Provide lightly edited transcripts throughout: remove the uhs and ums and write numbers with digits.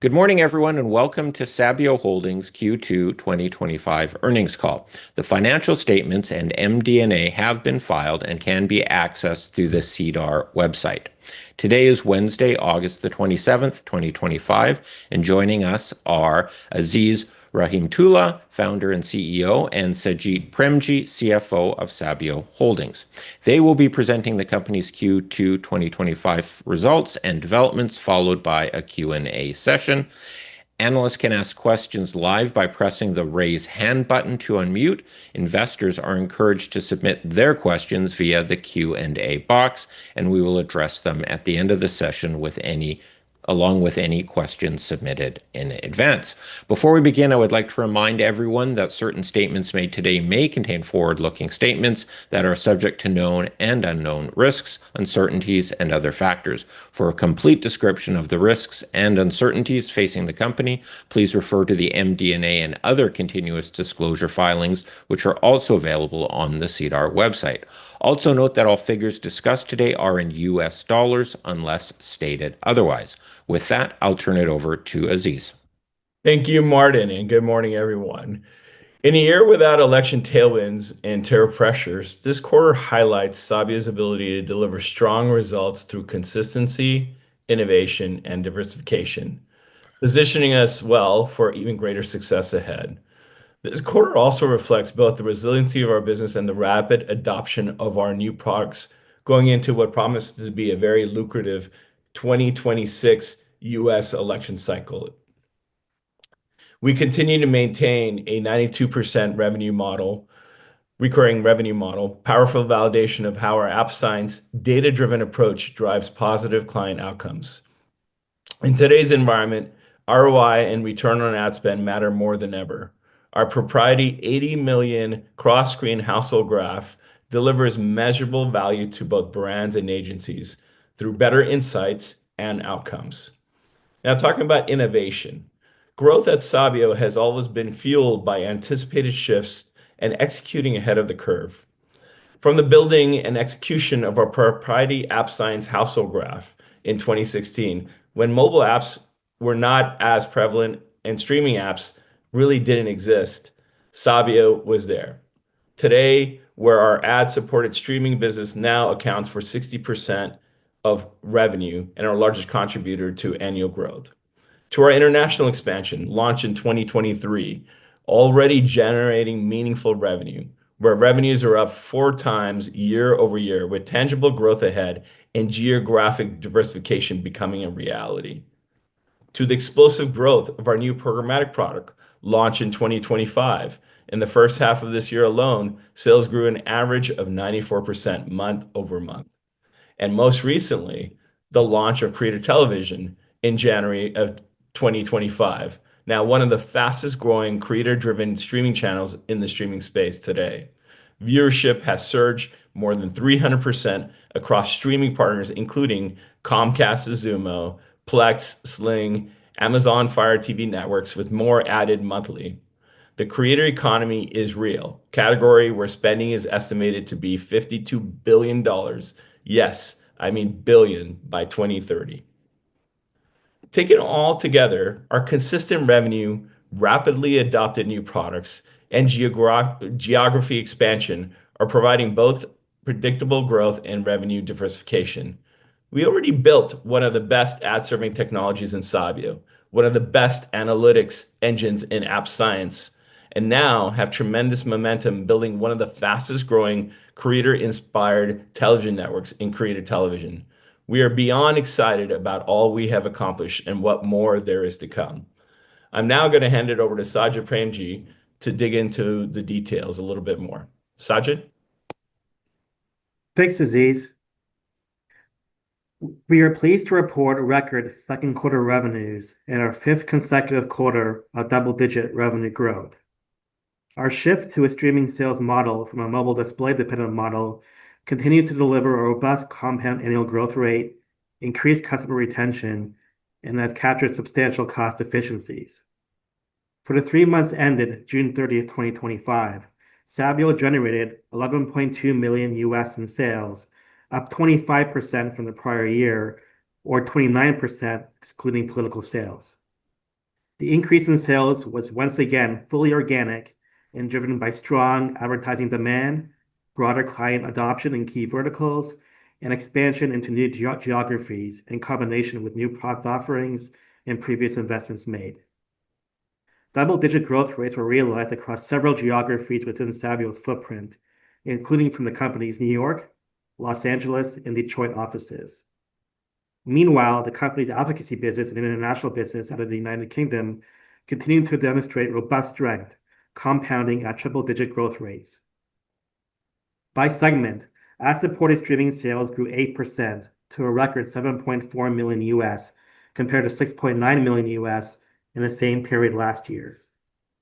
Good morning, everyone, and welcome to Sabio Holdings Q2 2025 earnings call. The financial statements and MD&A have been filed and can be accessed through the SEDAR website. Today is Wednesday, August the 27th, 2025, and joining us are Aziz Rahimtoola, founder and CEO, and Sajid Premji, CFO of Sabio Holdings. They will be presenting the company's Q2 2025 results and developments, followed by a Q&A session. Analysts can ask questions live by pressing the raise hand button to unmute. Investors are encouraged to submit their questions via the Q&A box, and we will address them at the end of the session along with any questions submitted in advance. Before we begin, I would like to remind everyone that certain statements made today may contain forward-looking statements that are subject to known and unknown risks, uncertainties, and other factors. For a complete description of the risks and uncertainties facing the company, please refer to the MD&A and other continuous disclosure filings, which are also available on the SEDAR website. Also note that all figures discussed today are in US dollars unless stated otherwise. With that, I'll turn it over to Aziz. Thank you, Martin, and good morning, everyone. In a year without election tailwinds and tariff pressures, this quarter highlights Sabio's ability to deliver strong results through consistency, innovation, and diversification, positioning us well for even greater success ahead. This quarter also reflects both the resiliency of our business and the rapid adoption of our new products going into what promises to be a very lucrative 2026 U.S. election cycle. We continue to maintain a 92% recurring revenue model, powerful validation of how our app science data-driven approach drives positive client outcomes. In today's environment, ROI and return on ad spend matter more than ever. Our proprietary 80 million cross-screen household graph delivers measurable value to both brands and agencies through better insights and outcomes. Now, talking about innovation, growth at Sabio has always been fueled by anticipated shifts and executing ahead of the curve. From the building and execution of our proprietary app science household graph in 2016, when mobile apps were not as prevalent and streaming apps really didn't exist, Sabio was there. Today, where our ad-supported streaming business now accounts for 60% of revenue and our largest contributor to annual growth. To our international expansion, launched in 2023, already generating meaningful revenue, where revenues are up 4 times year over year, with tangible growth ahead and geographic diversification becoming a reality. To the explosive growth of our new programmatic product, launched in 2025. In the first half of this year alone, sales grew an average of 94% month over month. And most recently, the launch of Creator Television in January of 2025, now one of the fastest growing creator-driven streaming channels in the streaming space today. Viewership has surged more than 300% across streaming partners, including Comcast, Xumo, Plex, Sling, Amazon Fire TV networks, with more added monthly. The creator economy is real, category where spending is estimated to be $52 billion. Yes, I mean billion by 2030. Taken all together, our consistent revenue, rapidly adopted new products, and geography expansion are providing both predictable growth and revenue diversification. We already built one of the best ad-serving technologies in Sabio, one of the best analytics engines in app science, and now have tremendous momentum building one of the fastest growing creator-inspired television networks in Creator Television. We are beyond excited about all we have accomplished and what more there is to come. I'm now going to hand it over to Sajid Premji to dig into the details a little bit more. Sajid? Thanks, Aziz. We are pleased to report record second quarter revenues and our 5th consecutive quarter of double-digit revenue growth. Our shift to a streaming sales model from a mobile display-dependent model continued to deliver a robust compound annual growth rate, increased customer retention, and has captured substantial cost efficiencies. For the 3 months ended June 30th, 2025, Sabio generated $11.2 million in sales, up 25% from the prior year, or 29% excluding political sales. The increase in sales was once again fully organic and driven by strong advertising demand, broader client adoption in key verticals, and expansion into new geographies in combination with new product offerings and previous investments made. Double-digit growth rates were realized across several geographies within Sabio's footprint, including from the company's New York, Los Angeles, and Detroit offices. Meanwhile, the company's advocacy business and international business out of the United Kingdom continued to demonstrate robust strength, compounding at triple-digit growth rates. By segment, ad-supported streaming sales grew 8% to a record $7.4 million US, compared to $6.9 million US in the same period last year.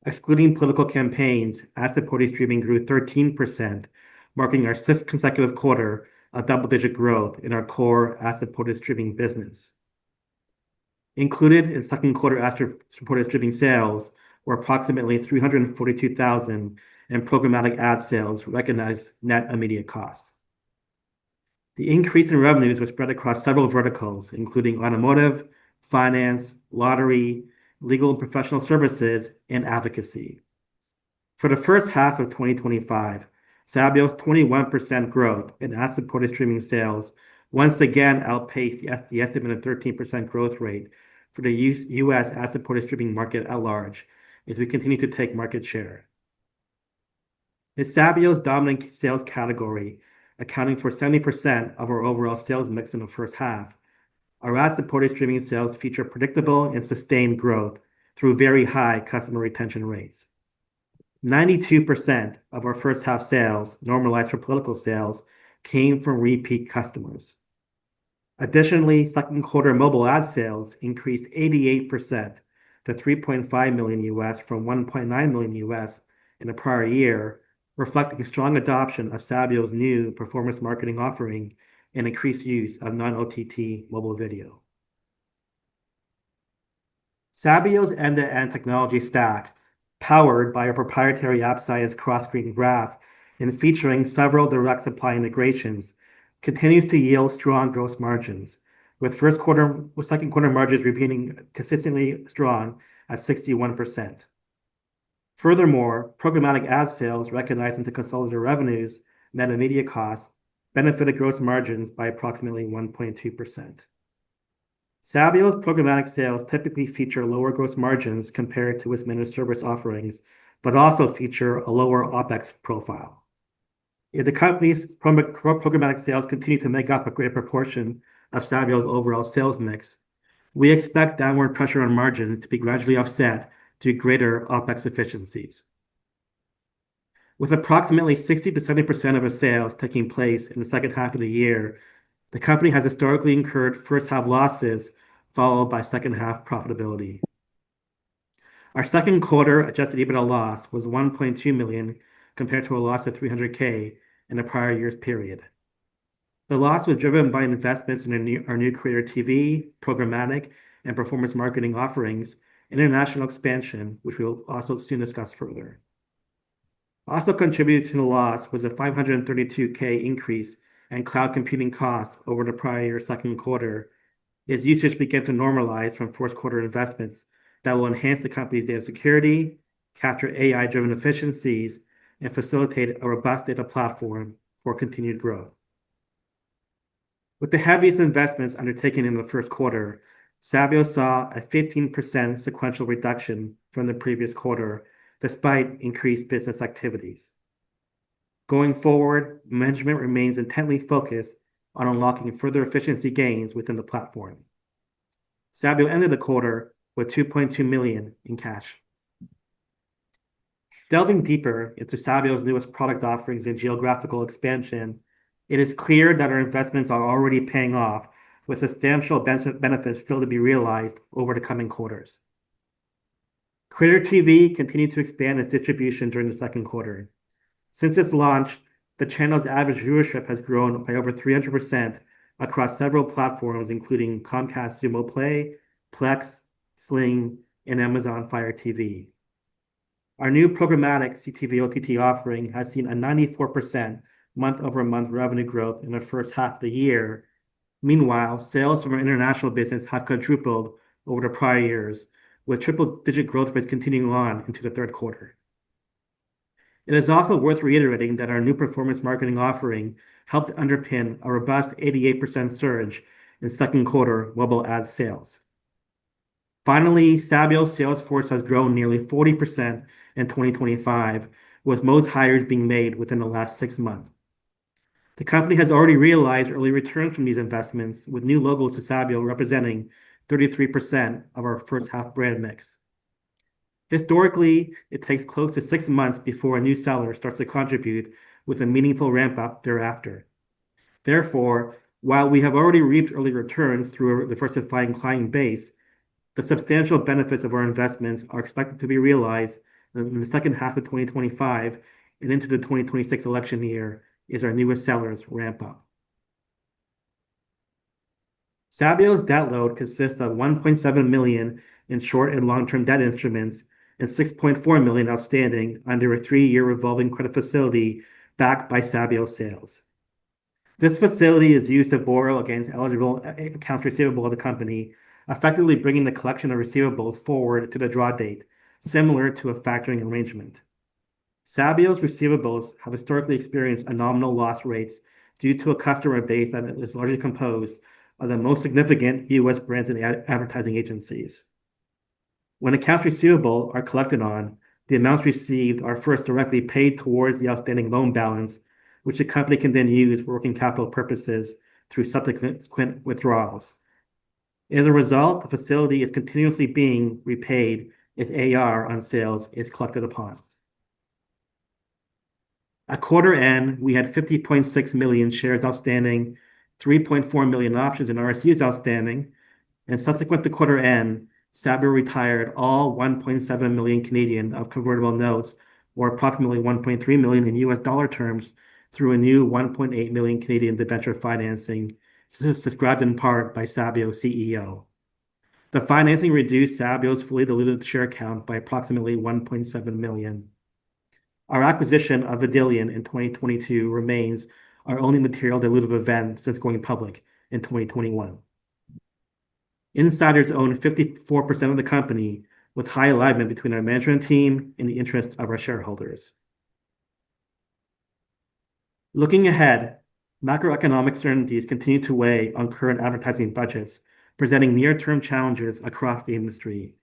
Excluding political campaigns, ad-supported streaming grew 13%, marking our sixth consecutive quarter of double-digit growth in our core ad-supported streaming business. Included in second quarter ad-supported streaming sales were approximately $342,000 in programmatic ad sales recognized net immediate costs. The increase in revenues was spread across several verticals, including automotive, finance, lottery, legal and professional services, and advocacy. For the first half of 2025, Sabio's 21% growth in ad-supported streaming sales once again outpaced the estimated 13% growth rate for the U.S. ad-supported streaming market at large, as we continue to take market share. As Sabio's dominant sales category, accounting for 70% of our overall sales mix in the first half, our ad-supported streaming sales feature predictable and sustained growth through very high customer retention rates. 92% of our first half sales, normalized for political sales, came from repeat customers. Additionally, second quarter mobile ad sales increased 88% to $3.5 million US from $1.9 million US in the prior year, reflecting strong adoption of Sabio's new performance marketing offering and increased use of non-OTT mobile video. Sabio's end-to-end technology stack, powered by a proprietary App Science cross-screen graph and featuring several direct supply integrations, continues to yield strong gross margins, with second quarter margins remaining consistently strong at 61%. Furthermore, programmatic ad sales recognized into consolidated revenues, net of media costs, benefited gross margins by approximately 1.2%. Sabio's programmatic sales typically feature lower gross margins compared to its managed service offerings, but also feature a lower OpEx profile. If the company's programmatic sales continue to make up a greater proportion of Sabio's overall sales mix, we expect downward pressure on margins to be gradually offset through greater OpEx efficiencies. With approximately 60 to 70% of its sales taking place in the second half of the year, the company has historically incurred first half losses followed by second half profitability. Our second quarter adjusted EBITDA loss was $1.2 million compared to a loss of $300,000 in the prior year's period. The loss was driven by investments in our new Creator TV, programmatic, and performance marketing offerings, international expansion, which we will also soon discuss further. Also contributing to the loss was a $532,000 increase in cloud computing costs over the prior year's second quarter, as usage began to normalize from fourth quarter investments that will enhance the company's data security, capture AI-driven efficiencies, and facilitate a robust data platform for continued growth. With the heaviest investments undertaken in the first quarter, Sabio saw a 15% sequential reduction from the previous quarter, despite increased business activities. Going forward, management remains intently focused on unlocking further efficiency gains within the platform. Sabio ended the quarter with $2.2 million in cash. Delving deeper into Sabio's newest product offerings and geographical expansion, it is clear that our investments are already paying off, with substantial benefits still to be realized over the coming quarters. Creator TV continued to expand its distribution during the second quarter. Since its launch, the channel's average viewership has grown by over 300% across several platforms, including Comcast Xumo Play, Plex, Sling, and Amazon Fire TV. Our new programmatic CTV OTT offering has seen a 94% month-over-month revenue growth in the first half of the year. Meanwhile, sales from our international business have quadrupled over the prior years, with triple-digit growth rates continuing on into the third quarter. It is also worth reiterating that our new performance marketing offering helped underpin a robust 88% surge in second quarter mobile ad sales. Finally, Sabio's sales force has grown nearly 40% in 2025, with most hires being made within the last 6 months. The company has already realized early returns from these investments, with new logos to Sabio representing 33% of our first half brand mix. Historically, it takes close to 6 months before a new seller starts to contribute, with a meaningful ramp up thereafter. Therefore, while we have already reaped early returns through a diversifying client base, the substantial benefits of our investments are expected to be realized in the second half of 2025 and into the 2026 election year as our newest sellers ramp up. Sabio's debt load consists of $1.7 million in short and long-term debt instruments and $6.4 million outstanding under a 3-year revolving credit facility backed by Sabio sales. This facility is used to borrow against eligible accounts receivable of the company, effectively bringing the collection of receivables forward to the draw date, similar to a factoring arrangement. Sabio's receivables have historically experienced anomalous loss rates due to a customer base that is largely composed of the most significant U.S. brands and advertising agencies. When accounts receivable are collected on, the amounts received are first directly paid towards the outstanding loan balance, which the company can then use for working capital purposes through subsequent withdrawals. As a result, the facility is continuously being repaid as AR on sales is collected upon. At quarter end, we had 50.6 million shares outstanding, 3.4 million options and RSUs outstanding, and subsequent to quarter end, Sabio retired all 1.7 million Canadian of convertible notes, or approximately 1.3 million in US dollar terms, through a new 1.8 million Canadian debenture financing, subscribed in part by Sabio's CEO. The financing reduced Sabio's fully diluted share count by approximately 1.7 million. Our acquisition of Vidillion in 2022 remains our only material dilutive event since going public in 2021. Insiders own 54% of the company, with high alignment between our management team and the interest of our shareholders. Looking ahead, macroeconomic certainties continue to weigh on current advertising budgets, presenting near-term challenges across the industry.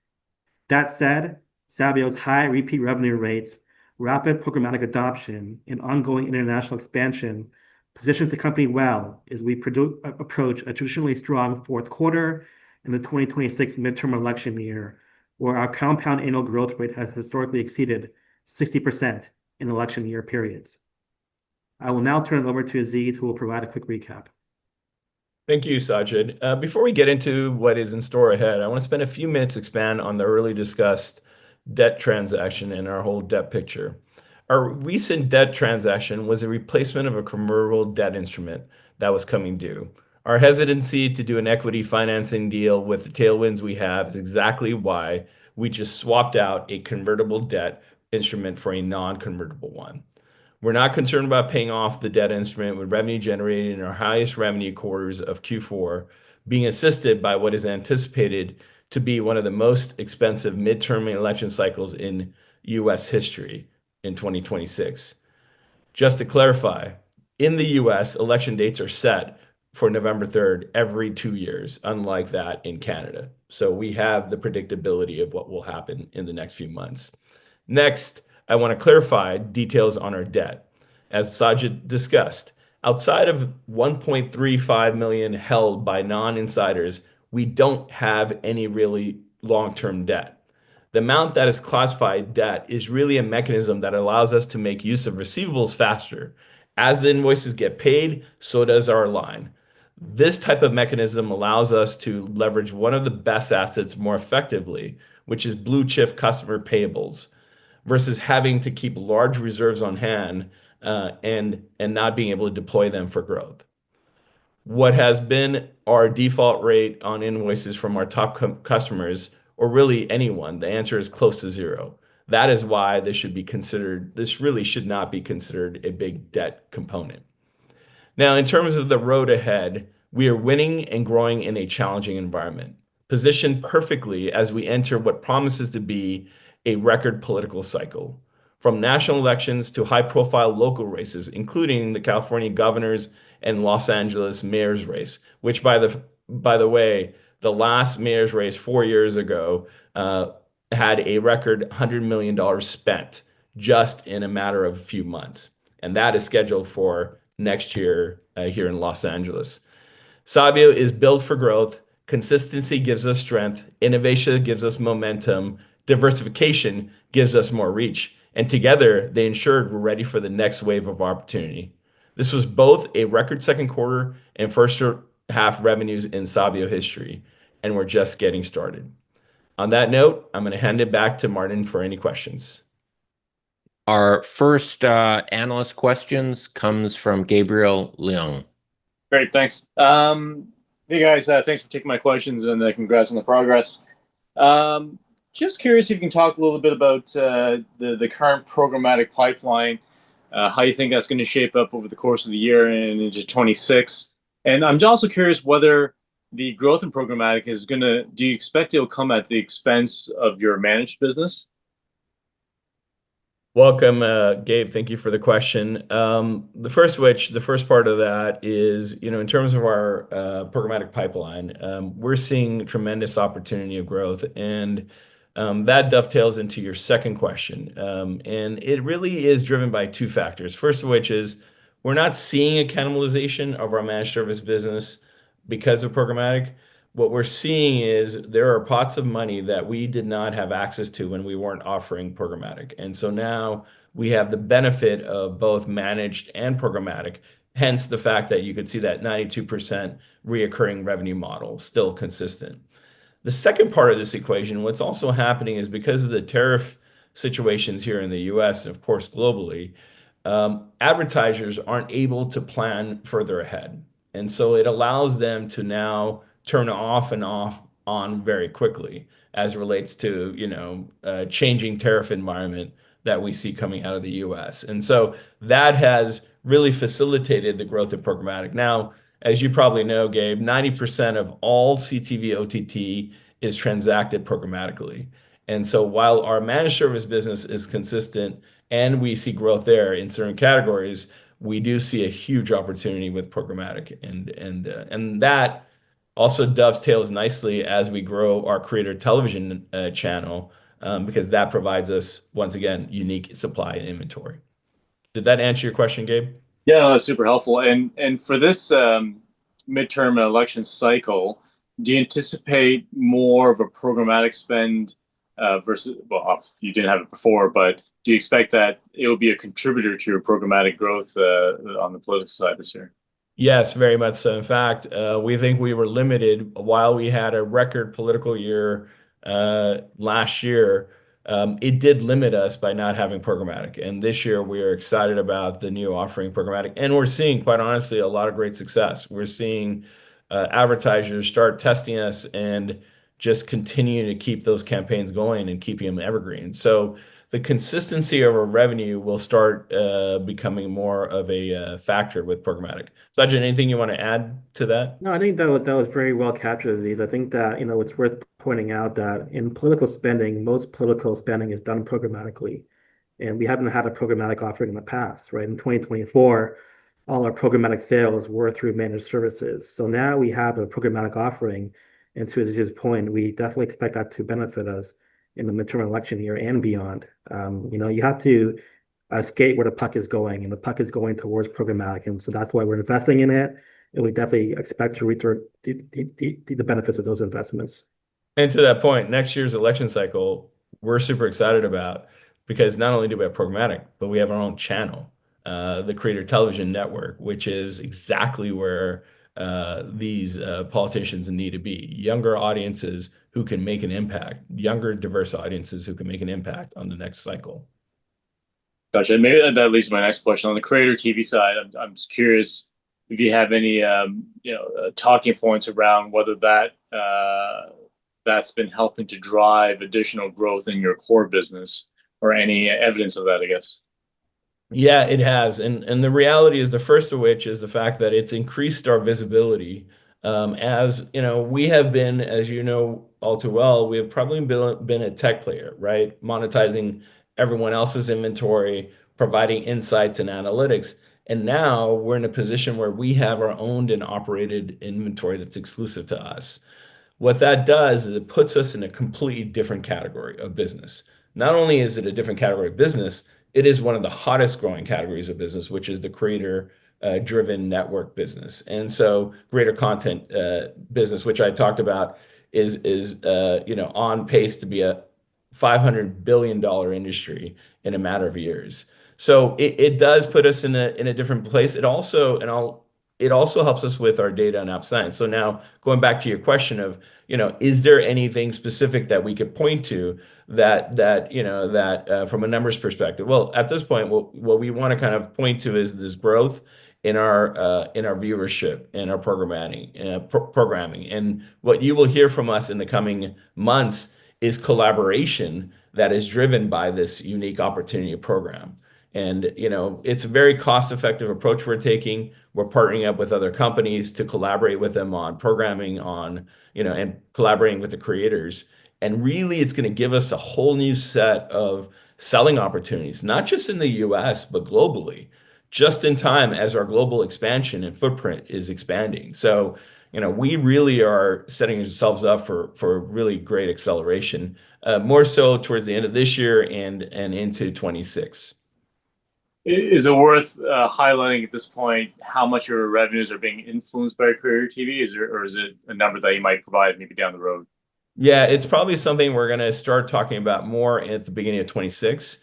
That said, Sabio's high repeat revenue rates, rapid programmatic adoption, and ongoing international expansion positions the company well as we approach a traditionally strong fourth quarter in the 2026 midterm election year, where our compound annual growth rate has historically exceeded 60% in election year periods. I will now turn it over to Aziz, who will provide a quick recap. Thank you, Sajid. Before we get into what is in store ahead, I want to spend a few minutes expand on the early discussed debt transaction and our whole debt picture. Our recent debt transaction was a replacement of a convertible debt instrument that was coming due. Our hesitancy to do an equity financing deal with the tailwinds we have is exactly why we just swapped out a convertible debt instrument for a non-convertible one. We're not concerned about paying off the debt instrument with revenue generated in our highest revenue quarters of Q4, being assisted by what is anticipated to be one of the most expensive midterm election cycles in U.S. history in 2026. Just to clarify, in the U.S., election dates are set for November 3rd every 2 years, unlike that in Canada. So we have the predictability of what will happen in the next few months. Next, I want to clarify details on our debt. As Sajid discussed, outside of 1.35 million held by non-insiders, we don't have any really long-term debt. The amount that is classified debt is really a mechanism that allows us to make use of receivables faster. As the invoices get paid, so does our line. This type of mechanism allows us to leverage one of the best assets more effectively, which is blue chip customer payables, versus having to keep large reserves on hand and not being able to deploy them for growth. What has been our default rate on invoices from our top customers, or really anyone, the answer is close to zero. That is why this really should not be considered a big debt component. Now, in terms of the road ahead, we are winning and growing in a challenging environment. positioned perfectly as we enter what promises to be a record political cycle. From national elections to high-profile local races, including the California governor's and Los Angeles mayor's race, which by the way, the last mayor's race 4 years ago had a record $100 million spent just in a matter of a few months. And that is scheduled for next year here in Los Angeles. Sabio is built for growth. Consistency gives us strength. Innovation gives us momentum. Diversification gives us more reach. And together, they ensured we're ready for the next wave of opportunity. This was both a record second quarter and first half revenues in Sabio history, and we're just getting started. On that note, I'm going to hand it back to Martin for any questions. Our first analyst questions comes from Gabriel Leung. Great, thanks. Hey guys, thanks for taking my questions and congrats on the progress. Just curious if you can talk a little bit about the current programmatic pipeline, how you think that's going to shape up over the course of the year and into 26. And I'm also curious whether the growth in programmatic is going to, do you expect it'll come at the expense of your managed business? Welcome, Gabe. Thank you for the question. The first part of that is, in terms of our programmatic pipeline, we're seeing tremendous opportunity of growth, and that dovetails into your second question. And it really is driven by two factors. First of which is we're not seeing a cannibalization of our managed service business because of programmatic. What we're seeing is there are pots of money that we did not have access to when we weren't offering programmatic. And so now we have the benefit of both managed and programmatic, hence the fact that you could see that 92% reoccurring revenue model still consistent. The second part of this equation, what's also happening is because of the tariff situations here in the US, and of course globally, advertisers aren't able to plan further ahead. And so it allows them to now turn off and on very quickly as relates to, changing tariff environment that we see coming out of the US. And so that has really facilitated the growth of programmatic. Now, as you probably know, Gabe, 90% of all CTV OTT is transacted programmatically. And so while our managed service business is consistent and we see growth there in certain categories, we do see a huge opportunity with programmatic. And that also dovetails nicely as we grow our creator television channel, because that provides us, once again, unique supply and inventory. Did that answer your question, Gabe? Yeah, no, that's super helpful. And for this midterm election cycle, do you anticipate more of a programmatic spend versus, well, obviously you didn't have it before, but do you expect that it will be a contributor to your programmatic growth on the political side this year? Yes, very much so. In fact, we think we were limited while we had a record political year last year. It did limit us by not having programmatic. And this year we are excited about the new offering programmatic. And we're seeing, quite honestly, a lot of great success. We're seeing advertisers start testing us and just continue to keep those campaigns going and keeping them evergreen. So the consistency of our revenue will start becoming more of a factor with programmatic. Sajid, anything you want to add to that? No, I think that was very well captured, Aziz. I think that, it's worth pointing out that in political spending, most political spending is done programmatically. And we haven't had a programmatic offering in the past, right? In 2024, all our programmatic sales were through managed services. So now we have a programmatic offering. And to Aziz's point, we definitely expect that to benefit us in the midterm election year and beyond. You have to skate where the puck is going, and the puck is going towards programmatic. And so that's why we're investing in it. And we definitely expect to reap the benefits of those investments. And to that point, next year's election cycle, we're super excited about, because not only do we have programmatic, but we have our own channel, the Creator Television Network, which is exactly where these politicians need to be. Younger audiences who can make an impact, younger, diverse audiences who can make an impact on the next cycle. Gotcha. And maybe that leads to my next question. On the creator TV side, I'm just curious if you have any talking points around whether that's been helping to drive additional growth in your core business, or any evidence of that, I guess. Yeah, it has. And the reality is, the first of which is the fact that it's increased our visibility As you know, we have been, as you know all too well, we have probably been a tech player, right? Monetizing everyone else's inventory, providing insights and analytics. And now we're in a position where we have our owned and operated inventory that's exclusive to us. What that does is it puts us in a completely different category of business. Not only is it a different category of business, it is one of the hottest growing categories of business, which is the creator driven network business. And so creator content business, which I talked about, is on pace to be a $500 billion industry in a matter of years. So it does put us in a different place. It also helps us with our data and app science. So now going back to your question of, is there anything specific that we could point to that from a numbers perspective? Well, at this point, what we want to kind of point to is this growth in our viewership and our programming. And what you will hear from us in the coming months is collaboration that is driven by this unique opportunity program. And it's a very cost-effective approach we're taking. We're partnering up with other companies to collaborate with them on programming, and collaborating with the creators. And really, it's going to give us a whole new set of selling opportunities, not just in the US, but globally, just in time as our global expansion and footprint is expanding. So, we really are setting ourselves up for really great acceleration, more so towards the end of this year and into 26. Is it worth highlighting at this point how much your revenues are being influenced by Creator TV? Or is it a number that you might provide maybe down the road? Yeah, it's probably something we're going to start talking about more at the beginning of 26,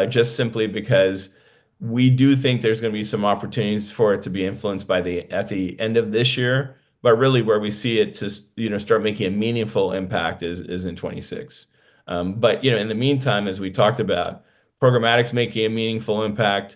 just simply because we do think there's going to be some opportunities for it to be influenced at the end of this year. But really, where we see it to start making a meaningful impact is in 26. But in the meantime, as we talked about, programmatic's making a meaningful impact,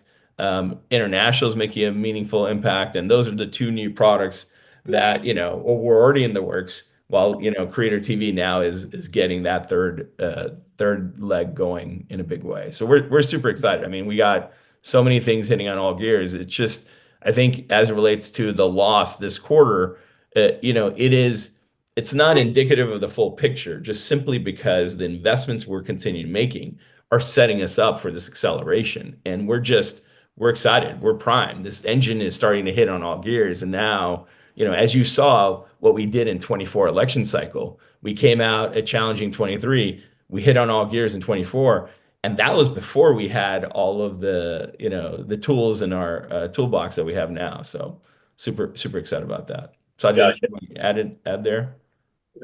international's making a meaningful impact, and those are the two new products that were already in the works. While Creator TV now is getting that third leg going in a big way. So we're super excited. I mean, we got so many things hitting on all gears. It's just, I think, as it relates to the loss this quarter, it's not indicative of the full picture, just simply because the investments we're continuing making are setting us up for this acceleration. And we're excited. We're primed. This engine is starting to hit on all gears. And now, as you saw what we did in 24 election cycle, we came out a challenging 23. We hit on all gears in 24. And that was before we had all of the tools in our toolbox that we have now. So super, super excited about that. Sajid, add there?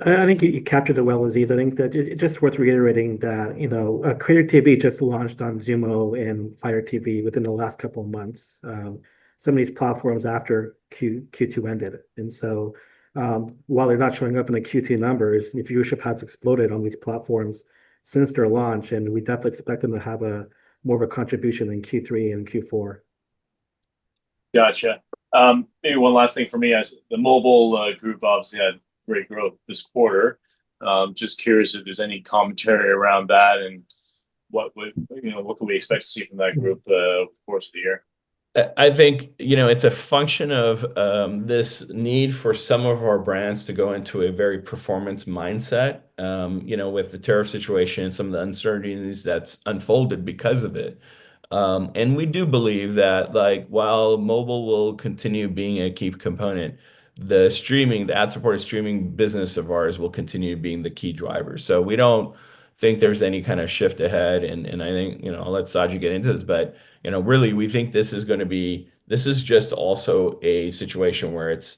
I think you captured it well, Aziz. I think that it's just worth reiterating that, Creator TV just launched on Zumo and Fire TV within the last couple of months. Some of these platforms after Q2 ended. And so while they're not showing up in the Q2 numbers, the viewership has exploded on these platforms since their launch, and we definitely expect them to have more of a contribution in Q3 and Q4. Gotcha. Maybe one last thing for me, as the mobile group obviously had great growth this quarter. Just curious if there's any commentary around that, and what can we expect to see from that group over the course of the year? I think, it's a function of this need for some of our brands to go into a very performance mindset, with the tariff situation and some of the uncertainties that's unfolded because of it. And we do believe that, while mobile will continue being a key component, the ad-supported streaming business of ours will continue being the key driver. So we don't think there's any kind of shift ahead. And I think, I'll let Sajid get into this, but, really, we think this is just also a situation where it's,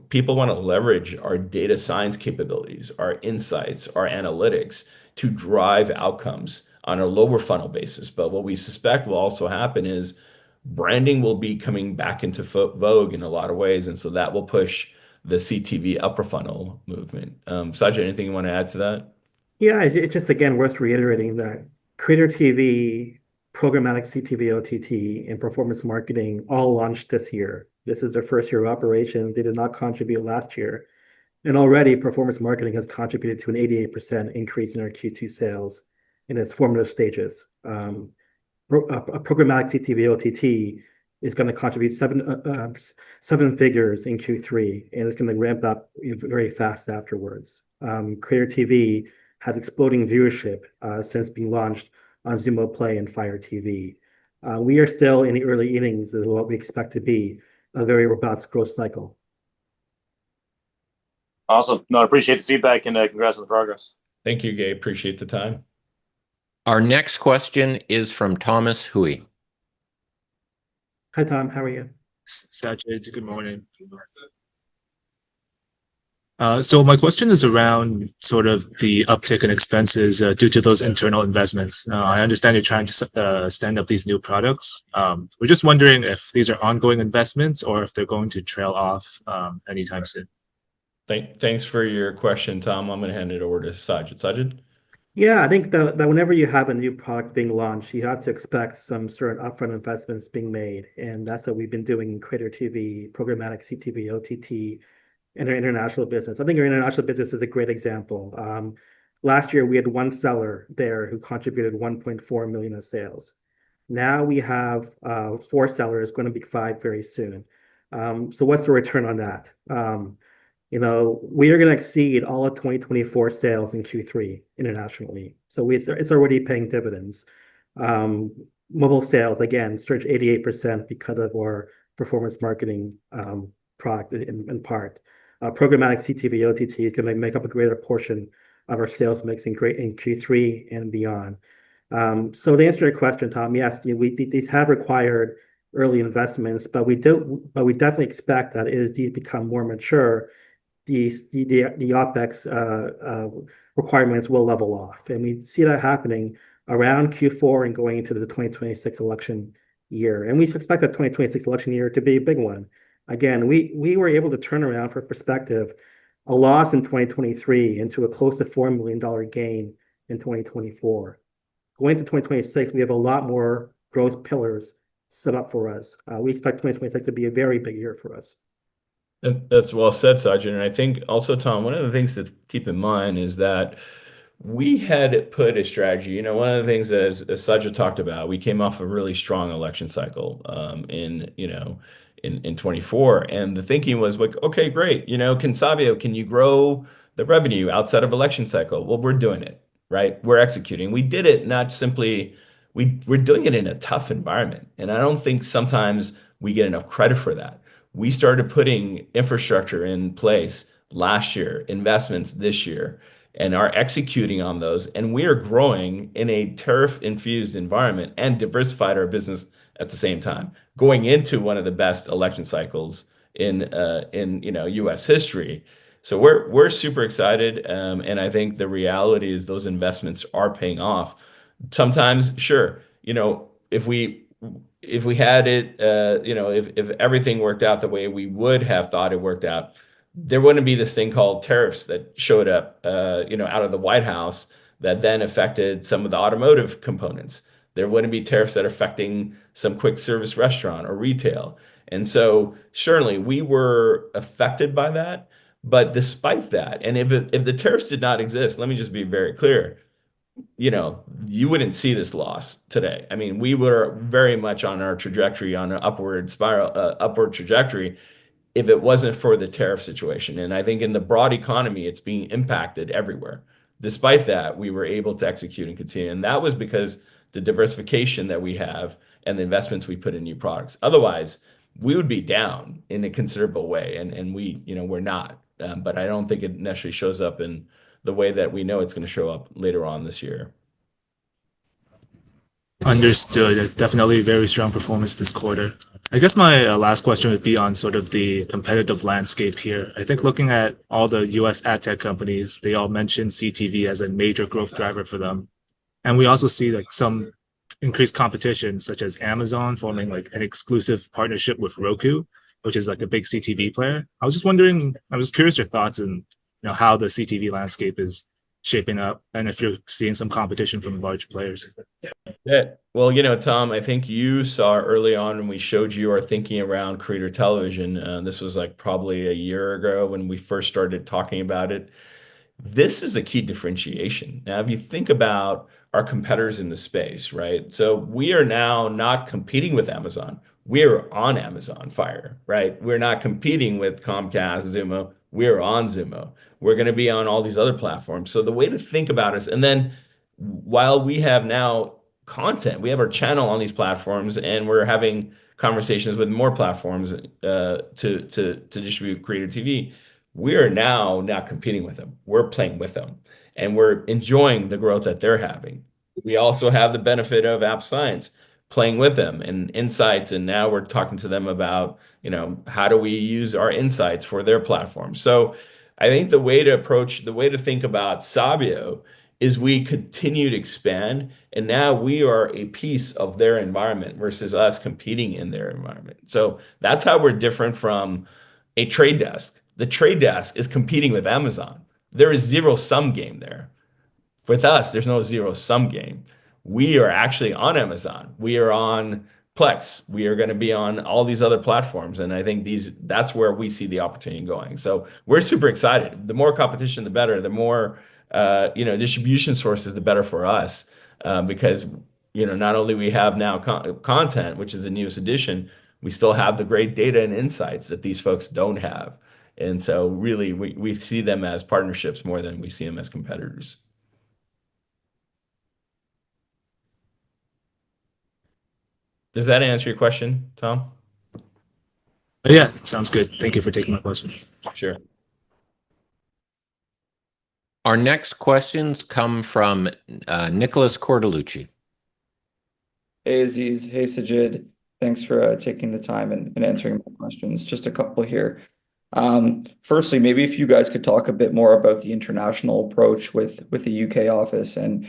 people want to leverage our data science capabilities, our insights, our analytics to drive outcomes on a lower funnel basis. But what we suspect will also happen is branding will be coming back into vogue in a lot of ways. And so that will push the CTV upper funnel movement. Sajid, anything you want to add to that? Yeah, it's just, again, worth reiterating that Creator TV, programmatic CTV, OTT, and performance marketing all launched this year. This is their first year of operations. They did not contribute last year. And already performance marketing has contributed to an 88% increase in our Q2 sales in its formative stages. Programmatic CTV, OTT is going to contribute seven figures in Q3, and it's going to ramp up very fast afterwards. Creator TV has exploding viewership since being launched on Xumo Play and Fire TV. We are still in the early innings of what we expect to be a very robust growth cycle. Awesome. No, I appreciate the feedback and congrats on the progress. Thank you, Gabe. Appreciate the time. Our next question is from Thomas Hui. Hi, Tom. How are you? Sajid, good morning. So my question is around sort of the uptick in expenses due to those internal investments. I understand you're trying to stand up these new products. We're just wondering if these are ongoing investments or if they're going to trail off anytime soon. Thanks for your question, Tom. I'm going to hand it over to Sajid. Sajid? Yeah, I think that whenever you have a new product being launched, you have to expect some certain upfront investments being made. And that's what we've been doing in Creator TV, programmatic CTV, OTT, and our international business. I think our international business is a great example. Last year, we had one seller there who contributed 1.4 million of sales. Now we have 4 sellers, going to be 5 very soon. So what's the return on that? We are going to exceed all of 2024 sales in Q3 internationally. So it's already paying dividends. Mobile sales, again, surged 88% because of our performance marketing product in part. Programmatic CTV OTT is going to make up a greater portion of our sales mix in Q3 and beyond. So to answer your question, Tom, yes, these have required early investments, but we definitely expect that as these become more mature, the OpEx requirements will level off, and we see that happening around Q4 and going into the 2026 election year. And we expect that 2026 election year to be a big one. Again, we were able to turn around, for perspective, a loss in 2023 into a close to $4 million gain in 2024. Going to 2026, we have a lot more growth pillars set up for us. We expect 2026 to be a very big year for us. That's well said, Sajid. And I think also, Tom, one of the things to keep in mind is that we had put a strategy. One of the things that, as Sajid talked about, we came off a really strong election cycle in 24, and the thinking was like, okay, great. Can Sabio, can you grow the revenue outside of election cycle? Well, we're doing it, right? We're executing. We did it not simply. We're doing it in a tough environment, and I don't think sometimes we get enough credit for that. We started putting infrastructure in place last year, investments this year, and are executing on those. And we are growing in a tariff-infused environment and diversified our business at the same time, going into one of the best election cycles in U.S. history. So we're super excited, and I think the reality is those investments are paying off. Sometimes, sure, if we had it, if everything worked out the way we would have thought it worked out, there wouldn't be this thing called tariffs that showed up, out of the White House that then affected some of the automotive components. There wouldn't be tariffs that are affecting some quick service restaurant or retail. And so surely we were affected by that. But despite that, and if the tariffs did not exist, let me just be very clear, you wouldn't see this loss today. I mean, we were very much on our trajectory, on an upward trajectory, if it wasn't for the tariff situation. And I think in the broad economy, it's being impacted everywhere. Despite that, we were able to execute and continue. And that was because the diversification that we have and the investments we put in new products. Otherwise, we would be down in a considerable way. And we're not. But I don't think it necessarily shows up in the way that we know it's going to show up later on this year. Understood. Definitely very strong performance this quarter. I guess my last question would be on sort of the competitive landscape here. I think looking at all the US ad tech companies, they all mention CTV as a major growth driver for them. And we also see like some increased competition, such as Amazon forming like an exclusive partnership with Roku, which is like a big CTV player. I was curious your thoughts on how the CTV landscape is shaping up and if you're seeing some competition from large players. Yeah. Well, Tom, I think you saw early on when we showed you our thinking around creator television. This was like probably a year ago when we first started talking about it. This is a key differentiation. Now, if you think about our competitors in the space, right? So we are now not competing with Amazon. we're on Amazon Fire, right? We're not competing with Comcast, Xumo. We're on Xumo. We're going to be on all these other platforms. So the way to think about us, and then while we have now content, we have our channel on these platforms, and we're having conversations with more platforms to distribute creator TV. We are now not competing with them. We're playing with them, and we're enjoying the growth that they're having. We also have the benefit of App Science playing with them and insights, and now we're talking to them about, how do we use our insights for their platform. So I think the way to think about Sabio is we continue to expand, and now we are a piece of their environment versus us competing in their environment. So that's how we're different from a trade desk. The trade desk is competing with Amazon. There is zero sum game there. With us, there's no zero sum game. We are actually on Amazon. We are on Plex. We are going to be on all these other platforms. And I think that's where we see the opportunity going. So we're super excited. The more competition, the better. The more distribution sources, the better for us. Because not only we have now content, which is the newest edition, we still have the great data and insights that these folks don't have. And so really we see them as partnerships more than we see them as competitors. Does that answer your question, Tom? Yeah, sounds good. Thank you for taking my questions. Sure. Our next questions come from Nicholas Cordellucci. Hey, Aziz. Hey, Sajid. Thanks for taking the time and answering my questions. Just a couple here. Firstly, maybe if you guys could talk a bit more about the international approach with the UK office and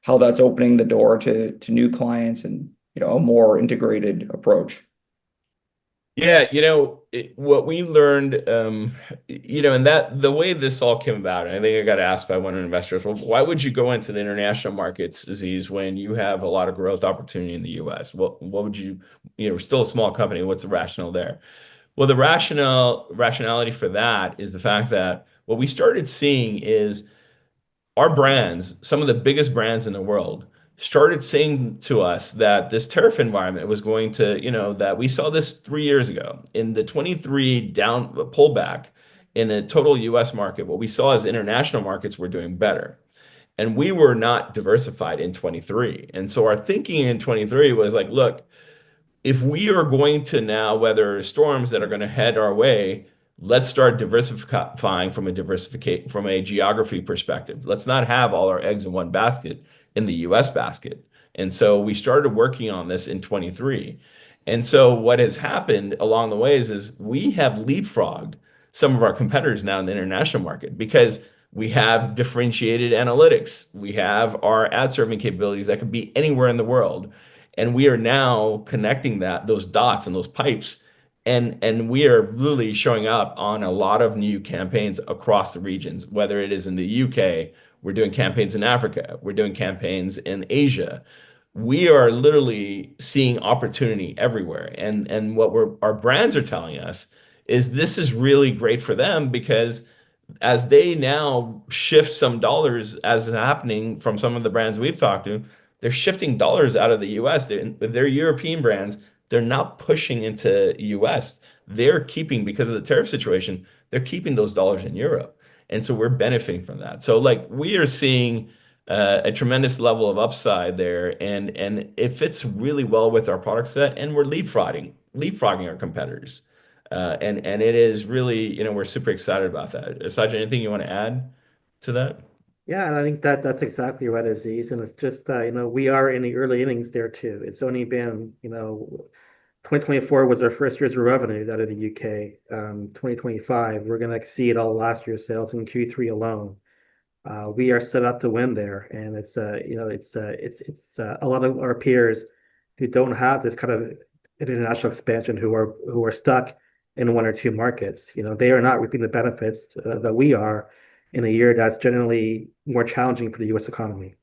how that's opening the door to new clients and a more integrated approach. Yeah, what we learned, and that the way this all came about, and I think I got asked by one of the investors, well, why would you go into the international markets, Aziz, when you have a lot of growth opportunity in the US? What would we're still a small company. What's the rationale there? Well, the rationality for that is the fact that what we started seeing is our brands, some of the biggest brands in the world, started saying to us that this tariff environment was going to, that we saw this 3 years ago in the 23 down pullback in a total US market. What we saw is international markets were doing better. And we were not diversified in 23. And so our thinking in 23 was like, look, if we are going to now weather storms that are going to head our way, let's start diversifying from a geography perspective. Let's not have all our eggs in one basket in the US basket. And so we started working on this in 23. And so what has happened along the ways is we have leapfrogged some of our competitors now in the international market because we have differentiated analytics. We have our ad serving capabilities that could be anywhere in the world. And we are now connecting those dots and those pipes. And we are really showing up on a lot of new campaigns across the regions, whether it is in the UK, we're doing campaigns in Africa, we're doing campaigns in Asia. We are literally seeing opportunity everywhere. And what our brands are telling us is this is really great for them because as they now shift some dollars, as is happening from some of the brands we've talked to, they're shifting dollars out of the US. They're European brands. They're not pushing into US. They're keeping, because of the tariff situation, they're keeping those dollars in Europe. And so we're benefiting from that. So we are seeing a tremendous level of upside there, and it fits really well with our product set, and we're leapfrogging our competitors. And it is really, we're super excited about that. Sajid, anything you want to add to that? Yeah, and I think that's exactly right, Aziz. And it's just, we are in the early innings there too. It's only been, 2024 was our first year's revenue out of the UK. 2025, we're going to exceed all last year's sales in Q3 alone. We are set up to win there, and it's a lot of our peers who don't have this kind of international expansion, who are stuck in one or two markets. They are not reaping the benefits that we are in a year that's generally more challenging for the U.S. economy.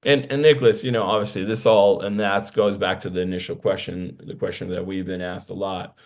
And Nicholas, obviously that goes back to the initial question, the question that we've been asked a lot.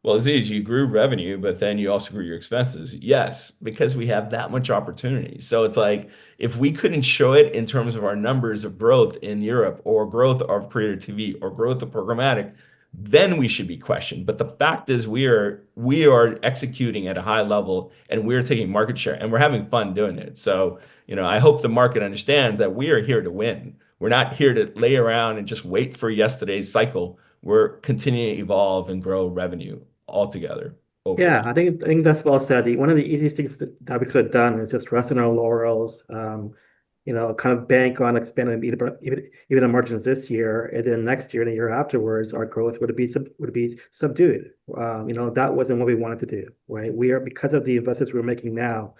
Well, Aziz, you grew revenue, but then you also grew your expenses. Yes, because we have that much opportunity. So it's like, if we couldn't show it in terms of our numbers of growth in Europe or growth of creator TV or growth of programmatic, then we should be questioned. But the fact is we are executing at a high level and we're taking market share and we're having fun doing it. So, I hope the market understands that we are here to win. We're not here to lay around and just wait for yesterday's cycle. We're continuing to evolve and grow revenue altogether over Yeah, the I think that's well said. One of the easiest things that we could have done is just rest on our laurels, kind of bank on expanding EBITDA margins this year, and then next year and the year afterwards, our growth would be subdued. That wasn't what we wanted to do, right? Because of the investments we're making now,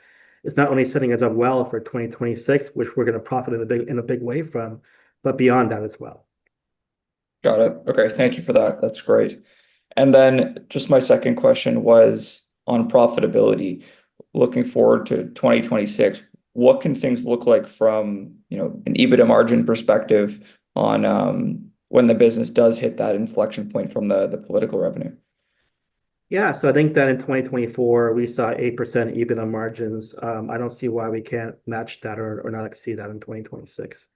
it's not only setting us up well for 2026, which we're going to profit in a big way from, but beyond that as well. Got it. Okay, thank you for that. That's great. And then just my second question was on profitability. Looking forward to 2026, what can things look like from, an EBITDA margin perspective on when the business does hit that inflection point from the political revenue? Yeah, so I think that in 2024, we saw 8% EBITDA margins. I don't see why we can't match that or not exceed that in 2026.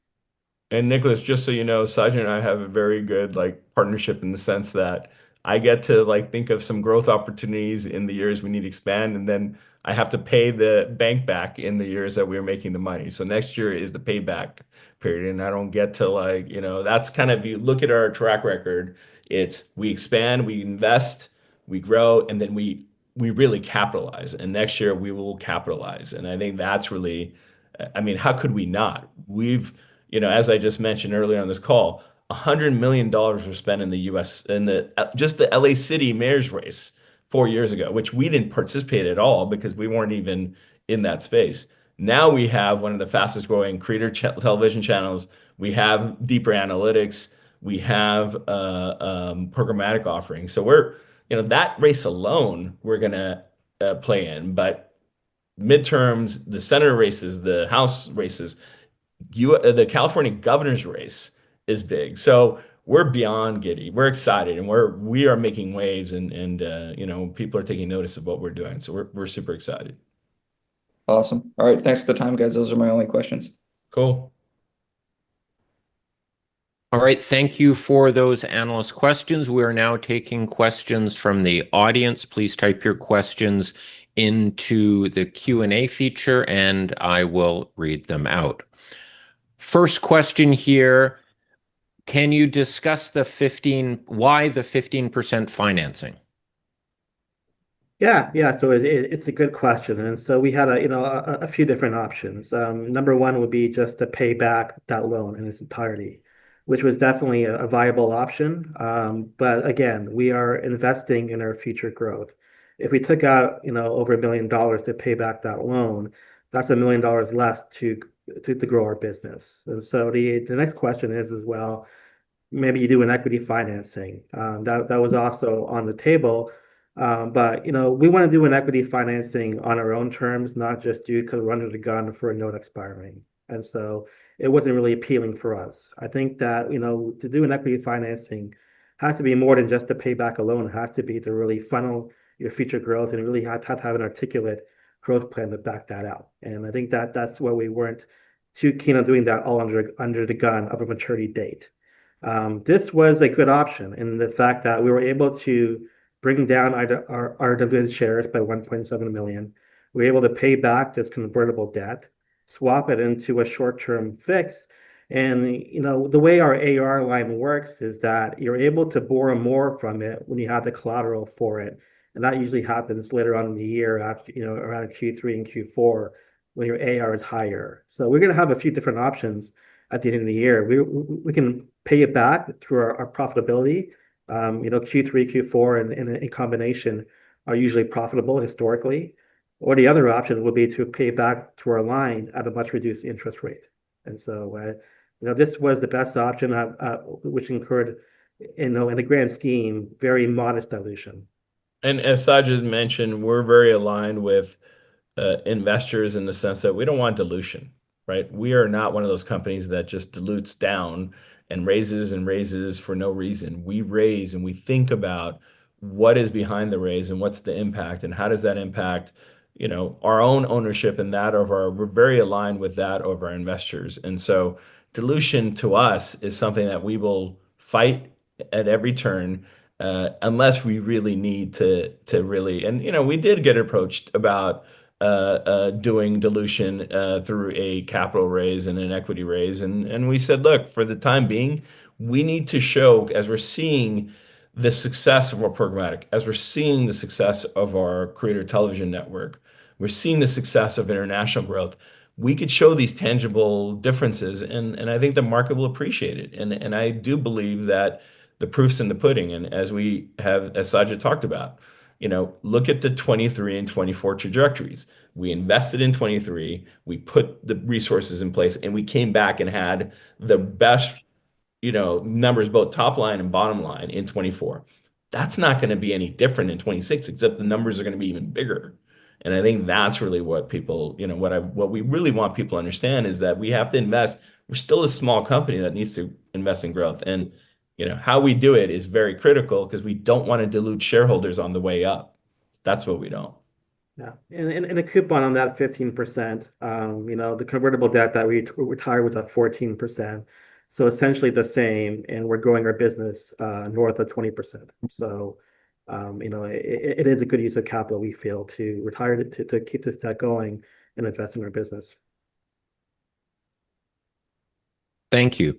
And Nicholas, just so you know, Sajid and I have a very good partnership in the sense that I get to think of some growth opportunities in the years we need to expand, and then I have to pay the bank back in the years that we're making the money. So next year is the payback period, and I don't get to that's kind of, you look at our track record, it's we expand, we invest, we grow, and then we really capitalize. And next year we will capitalize. And I think that's really, I mean, how could we not? As I just mentioned earlier on this call, $100 million were spent in the U.S. in just the LA City mayor's race 4 years ago, which we didn't participate at all because we weren't even in that space. Now we have one of the fastest growing creator television channels. We have deeper analytics. We have programmatic offerings. So that race alone we're gonna play in, but midterms, the Senate races, the House races, the California governor's race is big. So we're beyond giddy. We're excited, and we are making waves, and people are taking notice of what we're doing. So we're super excited. Awesome. All right, thanks for the time, guys. Those are my only questions. Cool. All right, thank you for those analyst questions. We are now taking questions from the audience. Please type your questions into the Q&A feature, and I will read them out. First question here, can you discuss why the 15% financing? Yeah. So it's a good question, and so we had a few different options. Number one would be just to pay back that loan in its entirety, which was definitely a viable option. But again, we are investing in our future growth. If we took out over $1 million to pay back that loan, that's $1 million less to grow our business. And so the next question is as well, maybe you do an equity financing. That was also on the table. But we want to do an equity financing on our own terms, not just do because we're under the gun for a note expiring. And so it wasn't really appealing for us. I think that to do an equity financing has to be more than just to pay back a loan. It has to be to really funnel your future growth and really have to have an articulate growth plan to back that out. And I think that that's why we weren't too keen on doing that all under the gun of a maturity date. This was a good option in the fact that we were able to bring down our diluted shares by 1.7 million. We were able to pay back this convertible debt, swap it into a short-term fix. And the way our AR line works is that you're able to borrow more from it when you have the collateral for it. And that usually happens later on in the year after, around Q3 and Q4 when your AR is higher. So we're going to have a few different options at the end of the year. We can pay it back through our profitability. Q3, Q4 and in combination are usually profitable historically. Or the other option would be to pay back through our line at a much reduced interest rate. And so, this was the best option, which incurred, in the grand scheme, very modest dilution. And as Sajid mentioned, we're very aligned with investors in the sense that we don't want dilution, right? We are not one of those companies that just dilutes down and raises for no reason. We raise and we think about what is behind the raise and what's the impact and how does that impact, our own ownership and we're very aligned with that of our investors. And so dilution to us is something that we will fight at every turn. unless we really need to really. And we did get approached about doing dilution through a capital raise and an equity raise, and we said, look, for the time being, we need to show, as we're seeing the success of our programmatic, as we're seeing the success of our creator television network, we're seeing the success of international growth. We could show these tangible differences, and I think the market will appreciate it. And I do believe that the proof's in the pudding. And as we have, as Sajid talked about, look at the 23 and 24 trajectories. We invested in 23, we put the resources in place, and we came back and had the best, numbers, both top line and bottom line in 24. That's not going to be any different in 26, except the numbers are going to be even bigger. And I think that's really what people, what we really want people to understand is that we have to invest. We're still a small company that needs to invest in growth. And how we do it is very critical because we don't want to dilute shareholders on the way up. That's what we don't. Yeah, and the coupon on that 15%, the convertible debt that we retired was at 14%. So essentially the same, and we're growing our business north of 20%. So, it is a good use of capital, we feel, to retire it, to keep this debt going and invest in our business. Thank you.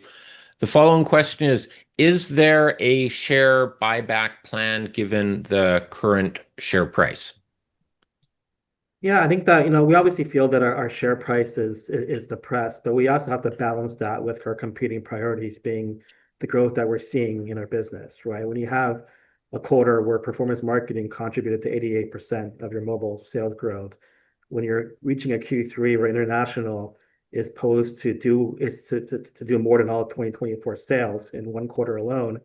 The following question is there a share buyback plan given the current share price? Yeah, I think that, we obviously feel that our share price is depressed, but we also have to balance that with our competing priorities being the growth that we're seeing in our business, right? When you have a quarter where performance marketing contributed to 88% of your mobile sales growth, when you're reaching a Q3 where international is posed to do more than all of 2024 sales in one quarter alone,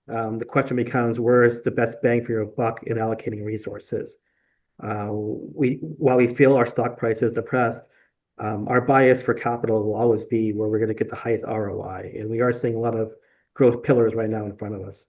the question becomes, where is the best bang for your buck in allocating resources? While we feel our stock price is depressed, our bias for capital will always be where we're going to get the highest ROI, and we are seeing a lot of growth pillars right now in front of us.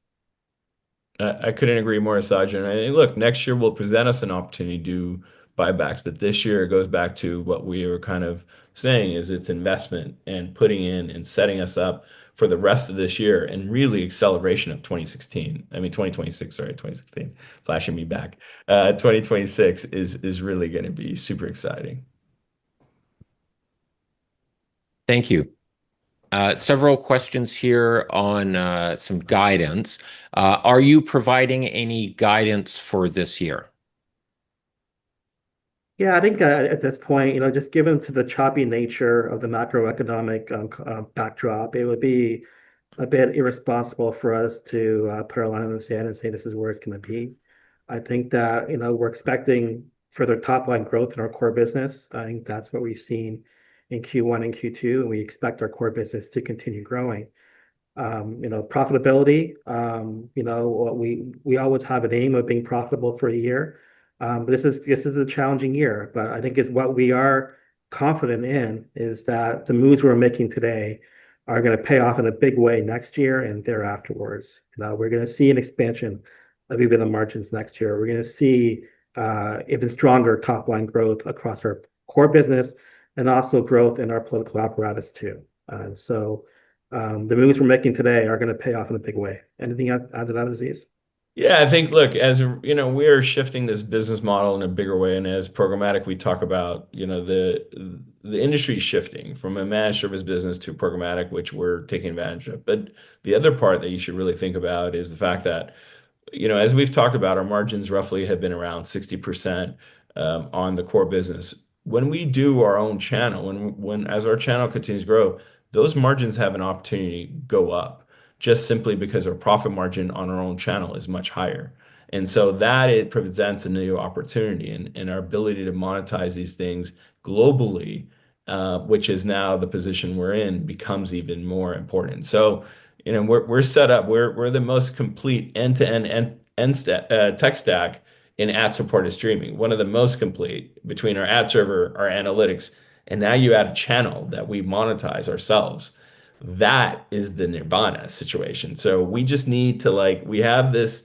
I couldn't agree more, Sajid. And I think, look, next year will present us an opportunity to do buybacks, but this year it goes back to what we were kind of saying is it's investment and putting in and setting us up for the rest of this year and really acceleration of 2016. I mean, 2026, sorry, 2016, flashing me back. 2026 is really going to be super exciting. Thank you. Several questions here on some guidance. Are you providing any guidance for this year? Yeah, I think at this point, just given to the choppy nature of the macroeconomic backdrop, it would be a bit irresponsible for us to put our line in the sand and say this is where it's going to be. I think that, we're expecting further top line growth in our core business. I think that's what we've seen in Q1 and Q2, and we expect our core business to continue growing. Profitability, we always have an aim of being profitable for a year. But this is a challenging year, but I think what we are confident in is that the moves we're making today are going to pay off in a big way next year and thereafterwards. We're going to see an expansion of EBITDA margins next year. We're going to see even stronger top line growth across our core business and also growth in our political apparatus too. So the moves we're making today are going to pay off in a big way. Anything to add to that, Aziz? Yeah, I think, look, as we are shifting this business model in a bigger way, and as programmatic, we talk about, the industry is shifting from a managed service business to programmatic, which we're taking advantage of. But the other part that you should really think about is the fact that, as we've talked about, our margins roughly have been around 60% on the core business. When we do our own channel, as our channel continues to grow, those margins have an opportunity to go up just simply because our profit margin on our own channel is much higher. And so that it presents a new opportunity and our ability to monetize these things globally, which is now the position we're in, becomes even more important. So, we're set up, we're the most complete end-to-end tech stack in ad-supported streaming, one of the most complete between our ad server, our analytics, and now you add a channel that we monetize ourselves. That is the nirvana situation. So we just need to we have the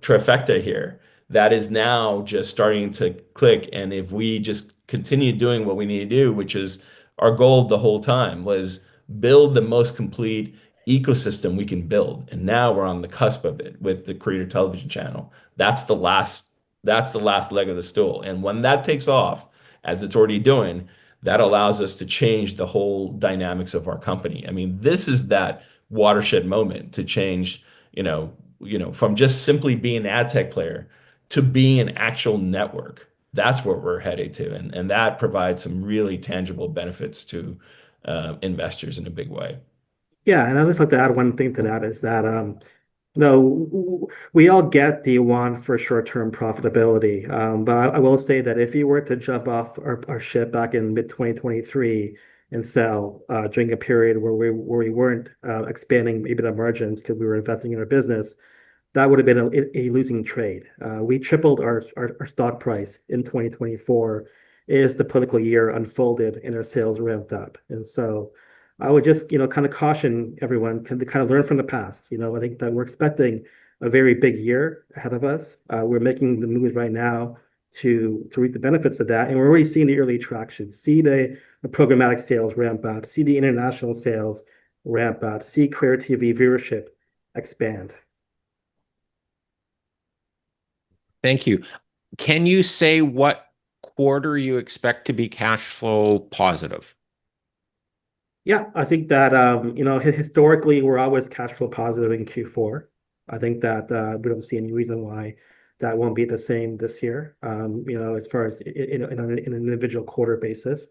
trifecta here that is now just starting to click. And if we just continue doing what we need to do, which is our goal the whole time was build the most complete ecosystem we can build. And now we're on the cusp of it with the Creator Television channel. That's the last leg of the stool. And when that takes off, as it's already doing, that allows us to change the whole dynamics of our company. I mean, this is that watershed moment to change, from just simply being an ad tech player to being an actual network. That's where we're headed to, and that provides some really tangible benefits to investors in a big way. Yeah, and I'd just like to add one thing to that is that we all get the want for short-term profitability, but I will say that if you were to jump off our ship back in mid 2023 and sell during a period where we weren't expanding EBITDA margins because we were investing in our business, that would have been a losing trade. We tripled our stock price in 2024 as the political year unfolded and our sales ramped up. And so I would just, kind of caution everyone to kind of learn from the past. I think that we're expecting a very big year ahead of us. We're making the moves right now to reap the benefits of that. And we're already seeing the early traction, see the programmatic sales ramp up, see the international sales ramp up, see Creator TV viewership expand. Thank you. Can you say what quarter you expect to be cash flow positive? Yeah, I think that historically we're always cash flow positive in Q4. I think that we don't see any reason why that won't be the same this year. As far as in an individual quarter basis.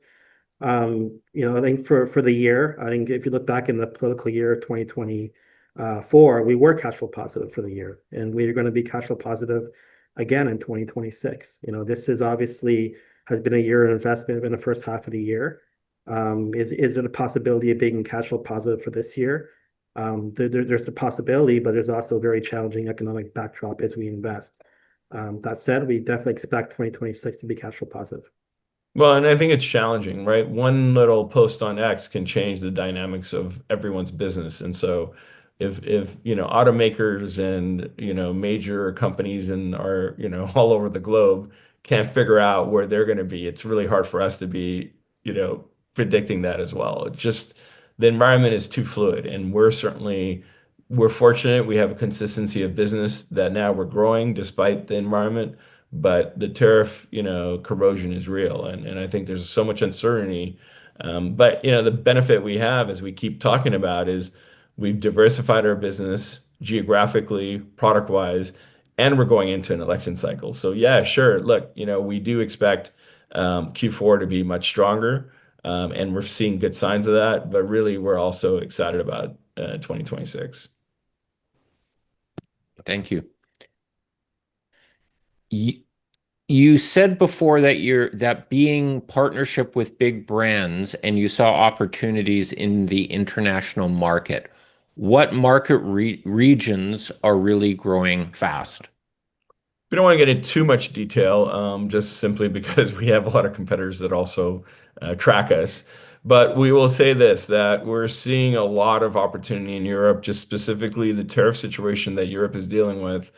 I think for the year, I think if you look back in the political year 2024, we were cash flow positive for the year, and we are going to be cash flow positive again in 2026. This is obviously has been a year of investment in the first half of the year. Is there a possibility of being cash flow positive for this year? There's a possibility, but there's also a very challenging economic backdrop as we invest. That said, we definitely expect 2026 to be cash flow positive. Well, and I think it's challenging, right? One little post on X can change the dynamics of everyone's business. And so if automakers and major companies and are all over the globe can't figure out where they're going to be, it's really hard for us to be predicting that as well. It's just the environment is too fluid, and we're fortunate we have a consistency of business that now we're growing despite the environment, but the tariff corrosion is real, and I think there's so much uncertainty. But the benefit we have, as we keep talking about, is we've diversified our business geographically, product wise, and we're going into an election cycle. So yeah, sure, look, we do expect Q4 to be much stronger, and we're seeing good signs of that, but really we're also excited about 2026. Thank you. You said before that being partnership with big brands and you saw opportunities in the international market. What market regions are really growing fast? We don't want to get into too much detail, just simply because we have a lot of competitors that also track us. But we will say this, that we're seeing a lot of opportunity in Europe, just specifically the tariff situation that Europe is dealing with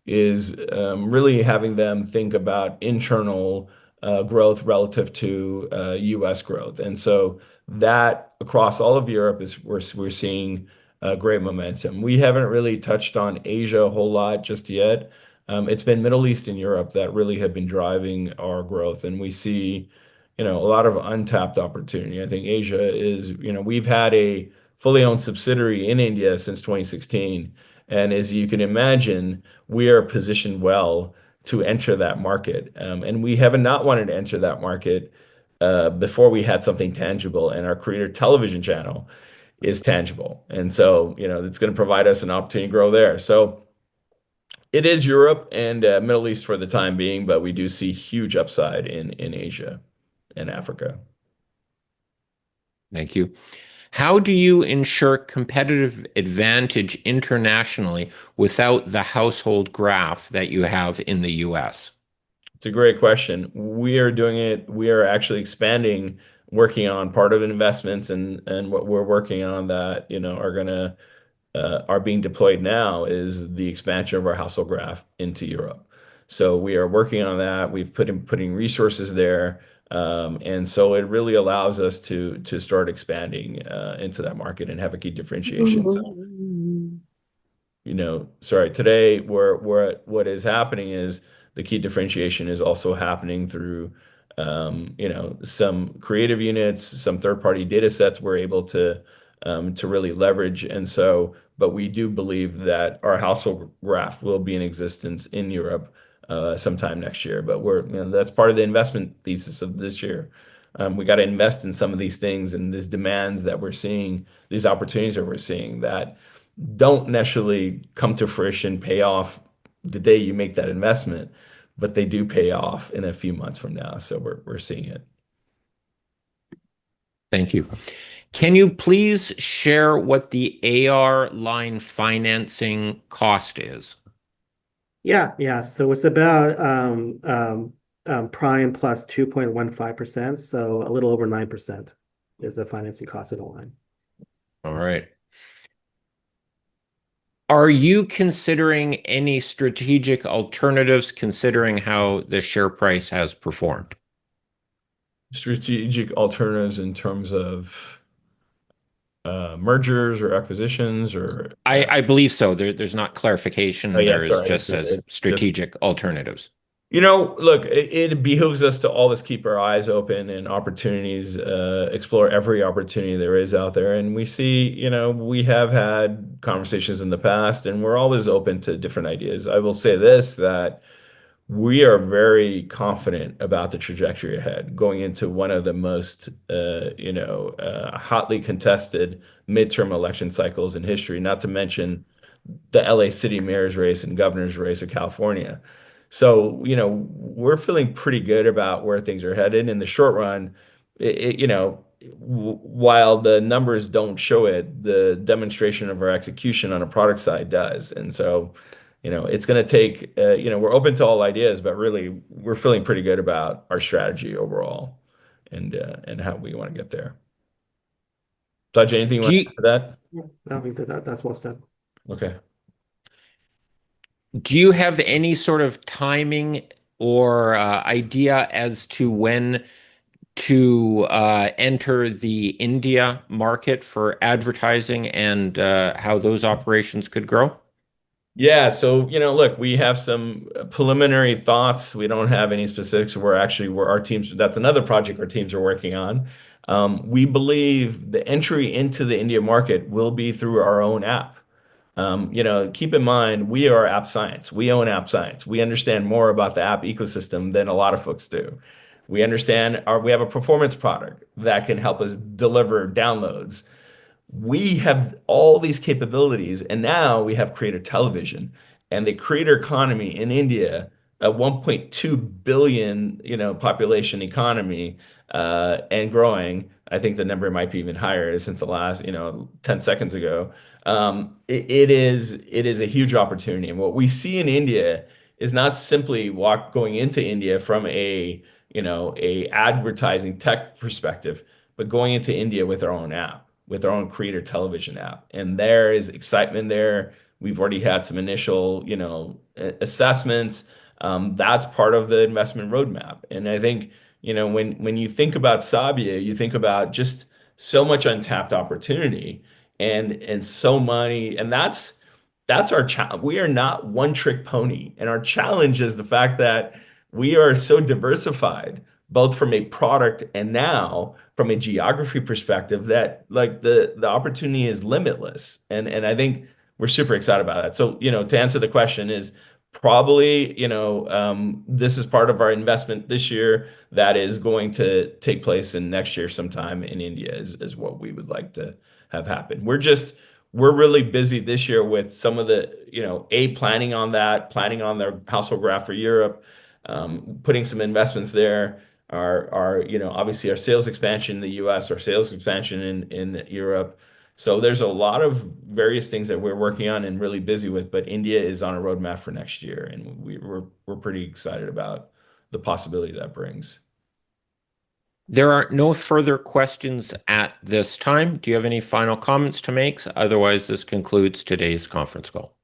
is really having them think about internal growth relative to US growth. And so that across all of Europe is we're seeing great momentum. We haven't really touched on Asia a whole lot just yet. It's been Middle East and Europe that really have been driving our growth, and we see a lot of untapped opportunity. I think Asia is, we've had a fully owned subsidiary in India since 2016. And as you can imagine, we are positioned well to enter that market. And we have not wanted to enter that market before we had something tangible, and our Creator Television channel is tangible. And so, it's going to provide us an opportunity to grow there. So it is Europe and Middle East for the time being, but we do see huge upside in Asia and Africa. Thank you. How do you ensure competitive advantage internationally without the household graph that you have in the US? It's a great question. We are doing it. We are actually expanding, working on part of investments, and what we're working on that are being deployed now is the expansion of our household graph into Europe. So we are working on that. We've putting resources there. And so it really allows us to start expanding into that market and have a key differentiation. So, sorry, today what is happening is the key differentiation is also happening through some creative units, some third-party data sets we're able to really leverage. And so, but we do believe that our household graph will be in existence in Europe sometime next year. But that's part of the investment thesis of this year. We got to invest in some of these things and these demands that we're seeing, these opportunities that we're seeing that don't necessarily come to fruition, pay off the day you make that investment, but they do pay off in a few months from now. So we're seeing it. Thank you. Can you please share what the AR line financing cost is? Yeah. So it's about prime plus 2.15%, so a little over 9% is the financing cost of the line. All right. Are you considering any strategic alternatives considering how the share price has performed? Strategic alternatives in terms of mergers or acquisitions or I believe so. There's not clarification. oh yeah, There's sorry. just says strategic alternatives. Look, it behooves us to always keep our eyes open and opportunities, explore every opportunity there is out there. And we see, we have had conversations in the past, and we're always open to different ideas. I will say this, that we are very confident about the trajectory ahead, going into one of the most, hotly contested midterm election cycles in history, not to mention the LA City mayor's race and governor's race of California. So, we're feeling pretty good about where things are headed in the short run. While the numbers don't show it, the demonstration of our execution on a product side does. And so, it's going to take, we're open to all ideas, but really we're feeling pretty good about our strategy overall and how we want to get there. Sajid, anything you want to add to that? I think that's well said. Okay. Do you have any sort of timing or idea as to when to enter the India market for advertising and how those operations could grow? Yeah, so look, we have some preliminary thoughts. We don't have any specifics. We're our teams. That's another project our teams are working on. We believe the entry into the India market will be through our own app. Keep in mind, we are App Science. We own App Science. We understand more about the app ecosystem than a lot of folks do. We have a performance product that can help us deliver downloads. We have all these capabilities, and now we have creator television and the creator economy in India, a 1.2 billion, population economy, and growing. I think the number might be even higher since the last, 10 seconds ago. It is a huge opportunity. And what we see in India is not simply going into India from a advertising tech perspective, but going into India with our own app, with our own creator television app. And there is excitement there. We've already had some initial, assessments. That's part of the investment roadmap. And I think, when you think about Sabio, you think about just so much untapped opportunity and so many, and that's our challenge. We are not one trick pony. And our challenge is the fact that we are so diversified, both from a product and now from a geography perspective, that like the opportunity is limitless. And I think we're super excited about that. So, to answer the question is probably, this is part of our investment this year that is going to take place in next year sometime in India is what we would like to have happen. We're really busy this year with some of the, planning on their household graph for Europe, putting some investments there. Obviously our sales expansion in the US, our sales expansion in Europe. So there's a lot of various things that we're working on and really busy with, but India is on a roadmap for next year, and we're pretty excited about the possibility that brings. There are no further questions at this time. Do you have any final comments to make? Otherwise, this concludes today's conference call.